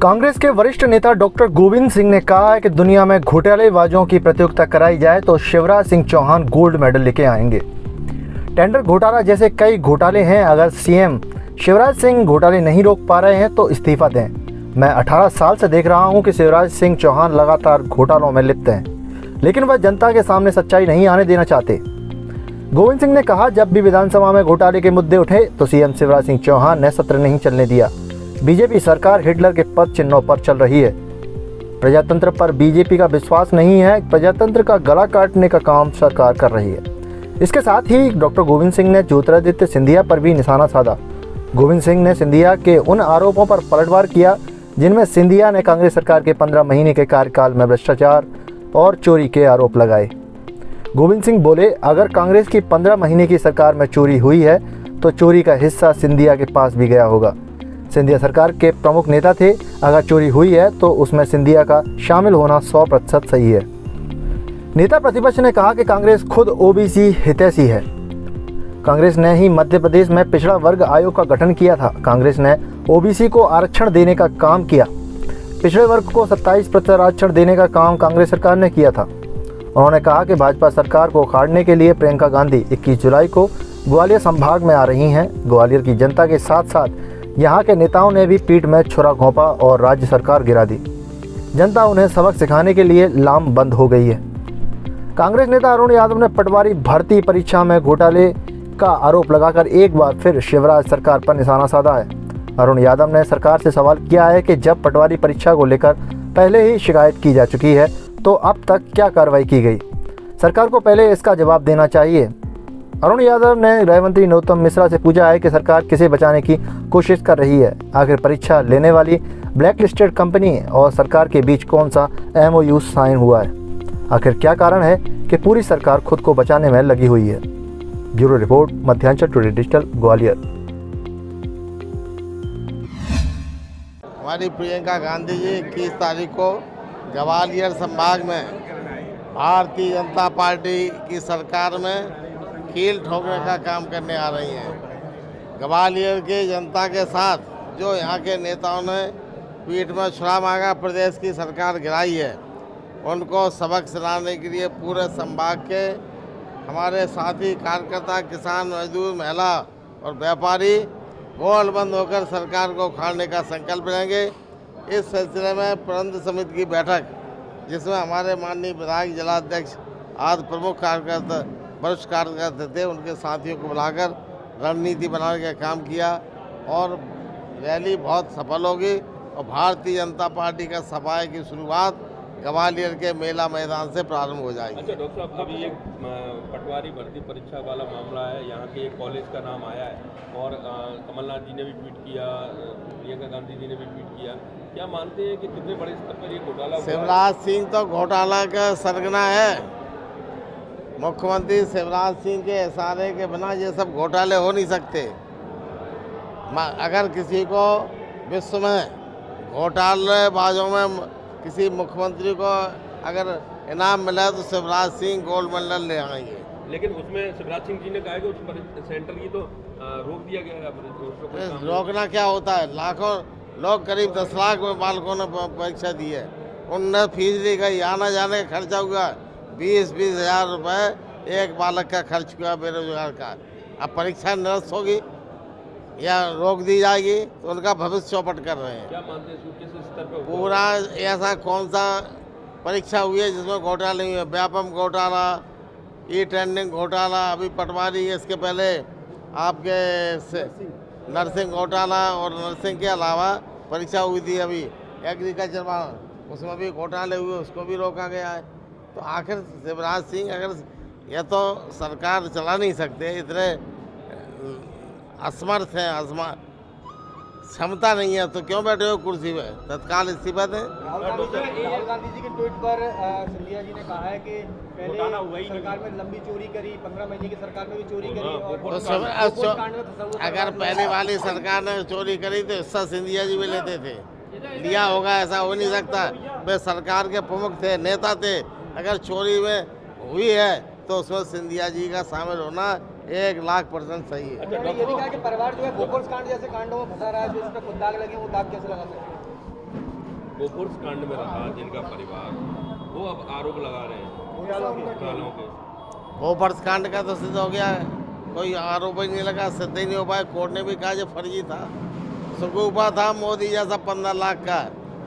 कांग्रेस के वरिष्ठ नेता डॉक्टर गोविंद सिंह ने कहा है कि दुनिया में घोटालेबाजों की प्रतियोगिता कराई जाए तो शिवराज सिंह चौहान गोल्ड मेडल लेके आएंगे। टेंडर घोटाला जैसे कई घोटाले हैं, अगर सीएम शिवराज सिंह घोटाले नहीं रोक पा रहे हैं तो इस्तीफा दें। मैं 18 साल से देख रहा हूं कि शिवराज सिंह चौहान लगातार घोटालों में लिप्त हैं, लेकिन वह जनता के सामने सच्चाई नहीं आने देना चाहते। गोविंद सिंह ने कहा, जब भी विधानसभा में घोटाले के मुद्दे उठे तो सीएम शिवराज सिंह चौहान ने सत्र नहीं चलने दिया। बीजेपी सरकार हिटलर के पद चिन्हों पर चल रही है। प्रजातंत्र पर बीजेपी का विश्वास नहीं है। प्रजातंत्र का गला काटने का काम सरकार कर रही है। इसके साथ ही डॉक्टर गोविंद सिंह ने ज्योतिरादित्य सिंधिया पर भी निशाना साधा। गोविंद सिंह ने सिंधिया के उन आरोपों पर पलटवार किया जिनमें सिंधिया ने कांग्रेस सरकार के 15 महीने के कार्यकाल में भ्रष्टाचार और चोरी के आरोप लगाए। गोविंद सिंह बोले, अगर कांग्रेस की 15 महीने की सरकार में चोरी हुई है तो चोरी का हिस्सा सिंधिया के पास भी गया होगा। सिंधिया सरकार के प्रमुख नेता थे। अगर चोरी हुई है तो उसमें सिंधिया का शामिल होना 100% सही है। नेता प्रतिपक्ष ने कहा कि कांग्रेस खुद ओबीसी हितैषी है। कांग्रेस ने ही मध्य प्रदेश में पिछड़ा वर्ग आयोग का गठन किया था। कांग्रेस ने ओबीसी को आरक्षण देने का काम किया। पिछड़े वर्ग को 27% आरक्षण देने का काम कांग्रेस सरकार ने किया था। उन्होंने कहा कि भाजपा सरकार को उखाड़ने के लिए प्रियंका गांधी 21 जुलाई को ग्वालियर संभाग में आ रही हैं। ग्वालियर की जनता के साथ साथ यहाँ के नेताओं ने भी पीठ में छुरा घोंपा और राज्य सरकार गिरा दी। जनता उन्हें सबक सिखाने के लिए लामबंद हो गई है। कांग्रेस नेता अरुण यादव ने पटवारी भर्ती परीक्षा में घोटाले का आरोप लगाकर एक बार फिर शिवराज सरकार पर निशाना साधा है। अरुण यादव ने सरकार से सवाल किया है कि जब पटवारी परीक्षा को लेकर पहले ही शिकायत की जा चुकी है तो अब तक क्या कार्रवाई की गई। सरकार को पहले इसका जवाब देना चाहिए। अरुण यादव ने गृह मंत्री नरोत्तम मिश्रा से पूछा है कि सरकार किसे बचाने की कोशिश कर रही है। आखिर परीक्षा लेने वाली ब्लैकलिस्टेड कंपनी और सरकार के बीच कौन सा MOU साइन हुआ है। आखिर क्या कारण है कि पूरी सरकार खुद को बचाने में लगी हुई है। Bureau report, Madhyanchal today digital, Gwalior. हमारी प्रियंका गांधी जी 21 तारीख को ग्वालियर संभाग में भारतीय जनता पार्टी की सरकार में कील ठोकने का काम करने आ रही हैं। ग्वालियर की जनता के साथ जो यहाँ के नेताओं ने पीठ में छुरा मांगा, प्रदेश की सरकार गिराई है, उनको सबक सिखाने के लिए पूरे संभाग के हमारे साथी कार्यकर्ता, किसान, मजदूर, महिला और व्यापारी गोलबंद होकर सरकार को उखाड़ने का संकल्प लेंगे। इस सिलसिले में प्रबंध समिति की बैठक, जिसमें हमारे माननीय विधायक, जिलाध्यक्ष आदि प्रमुख कार्यकर्ता, वरिष्ठ कार्यकर्ता थे, उनके साथियों को बुलाकर रणनीति बनाने का काम किया और रैली बहुत सफल होगी और भारतीय जनता पार्टी का सफाई की शुरुआत ग्वालियर के मेला मैदान से प्रारंभ हो जाएगी। अच्छा डॉक्टर साहब, अभी एक पटवारी भर्ती परीक्षा वाला मामला है, यहाँ के एक कॉलेज का नाम आया है और कमलनाथ जी ने भी ट्वीट किया, प्रियंका गांधी जी ने भी ट्वीट किया। क्या मानते हैं कि कितने बड़े स्तर पर ये घोटाला हुआ? शिवराज सिंह तो घोटाला का सरगना है। मुख्यमंत्री शिवराज सिंह के इशारे के बिना ये सब घोटाले हो नहीं सकते। अगर किसी को विश्व में घोटालेबाजों में किसी मुख्यमंत्री को अगर इनाम मिला तो शिवराज सिंह गोल्ड मेडल ले आएंगे। लेकिन उसमें शिवराज सिंह जी ने कहा कि उस सेंटर की तो रोक दिया गया है। रोकना क्या होता है? लाखों लोग, करीब 10 लाख बालकों ने परीक्षा दी है, उनने फीस ली गई, आना जाने का खर्चा हुआ 20-20 हज़ार रुपये एक बालक का खर्च हुआ बेरोजगार का। अब परीक्षा निरस्त होगी या रोक दी जाएगी तो उनका भविष्य चौपट कर रहे हैं। क्या मानते हैं किस स्तर पर पूरा ऐसा कौन सा परीक्षा हुई है जिसमें घोटाले हुए? व्यापम घोटाला, टेंडरिंग घोटाला, अभी पटवारी, इसके पहले आपके नर्सिंग घोटाला और नर्सिंग के अलावा परीक्षा हुई थी अभी एग्रीकल्चर में, उसमें भी घोटाले हुए, उसको भी रोका गया है। तो आखिर शिवराज सिंह अगर यह तो सरकार चला नहीं सकते, इतने असमर्थ हैं, क्षमता नहीं है, तो क्यों बैठे हो कुर्सी पे? तत्काल इस्तीफा दें। राहुल गांधी जी के ट्वीट पर सिंधिया जी ने कहा है कि पहले सरकार में लंबी चोरी करी, 15 महीने की सरकार में भी चोरी करी और अगर पहले वाली सरकार ने चोरी करी तो हिस्सा सिंधिया जी भी लेते थे, लिया होगा, ऐसा हो नहीं सकता। वे सरकार के प्रमुख थे, नेता थे। अगर चोरी में हुई है तो उसमें सिंधिया जी का शामिल होना 1,00,000% सही है। ये भी कहा कि परिवार जो है गोकुल कांड जैसे कांडों में फंसा रहा है, जो इस पर खुद दाग लगे, वो दाग कैसे लगा सकते हैं? बोफोर्स कांड में रहा जिनका परिवार, वो अब आरोप लगा रहे हैं घोटालों के। बोफोर्स कांड का तो सिद्ध हो गया है, कोई आरोप ही नहीं लगा, सिद्ध ही नहीं हो पाया। कोर्ट ने भी कहा जो फर्जी था, सुगूफा था मोदी जैसा 15 लाख का,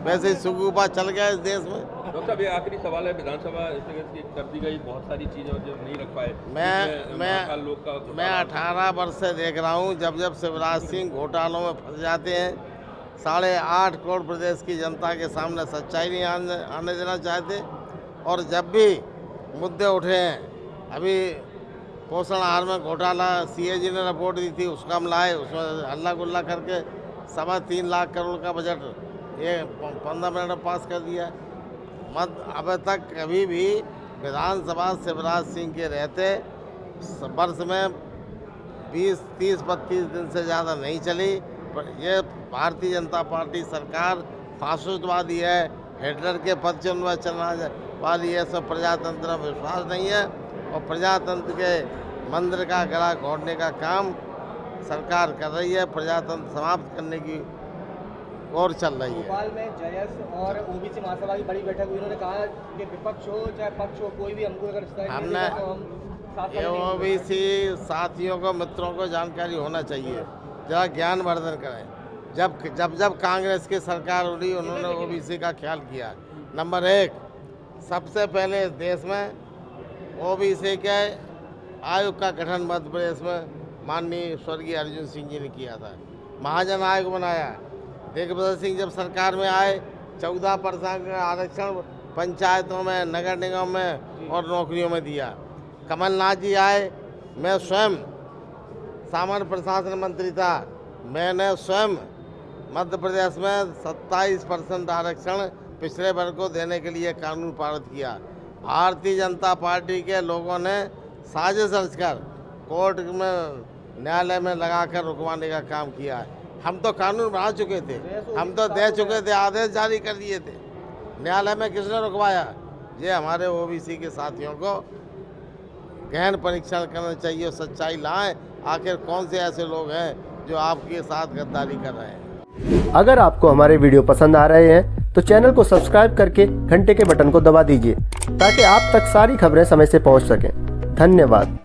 वैसे ही सुगूफा चल गया इस देश में। डॉक्टर साहब, ये आखिरी सवाल है, विधानसभा स्थगित कर दी गई, बहुत सारी चीज़ें जो नहीं रख पाए। मैं 18 वर्ष से देख रहा हूँ, जब जब शिवराज सिंह घोटालों में फंस जाते हैं, 8.5 करोड़ प्रदेश की जनता के सामने सच्चाई नहीं आने देना चाहते। और जब भी मुद्दे उठे हैं, अभी पोषण आहार में घोटाला, CAG ने रिपोर्ट दी थी, उसका हम लाए, उसमें हल्ला गुल्ला करके 3.25 लाख करोड़ का बजट ये 15 मिनट में पास कर दिया। अब तक कभी भी विधानसभा शिवराज सिंह के रहते वर्ष में 20, 30, 32 दिन से ज़्यादा नहीं चली। ये भारतीय जनता पार्टी सरकार फासिस्टवादी है, हिटलर के पद चिन्ह चलना वाली है। सब प्रजातंत्र में विश्वास नहीं है और प्रजातंत्र के मंदिर का गला घोटने का काम सरकार कर रही है, प्रजातंत्र समाप्त करने की और चल रही है। भोपाल में जयस और ओबीसी महासभा की बड़ी बैठक हुई, उन्होंने कहा कि विपक्ष हो चाहे पक्ष हो, कोई भी हमको अगर हमने ओबीसी साथियों को, मित्रों को जानकारी होना चाहिए, जरा ज्ञानवर्धन करें। जब कांग्रेस की सरकार उड़ी, उन्होंने ओबीसी का ख्याल किया। नंबर 1, सबसे पहले देश में ओबीसी के आयोग का गठन मध्य प्रदेश में माननीय स्वर्गीय अर्जुन सिंह जी ने किया था, महाजन आयोग बनाया। दिग्विजय सिंह जब सरकार में आए, 14% का आरक्षण पंचायतों में, नगर निगम में और नौकरियों में दिया। कमलनाथ जी आए, मैं स्वयं सामान्य प्रशासन मंत्री था, मैंने स्वयं मध्य प्रदेश में 27% आरक्षण पिछड़े वर्ग को देने के लिए कानून पारित किया। भारतीय जनता पार्टी के लोगों ने साजिश रचकर कोर्ट में, न्यायालय में लगाकर रुकवाने का काम किया है। हम तो कानून बना चुके थे, हम तो दे चुके थे, आदेश जारी कर दिए थे। न्यायालय में किसने रुकवाया? ये हमारे ओबीसी के साथियों को गहन परीक्षण करना चाहिए और सच्चाई लाएं, आखिर कौन से ऐसे लोग हैं जो आपके साथ गद्दारी कर रहे हैं। अगर आपको हमारे वीडियो पसंद आ रहे हैं तो चैनल को सब्सक्राइब करके घंटे के बटन को दबा दीजिए ताकि आप तक सारी खबरें समय से पहुंच सकें। धन्यवाद।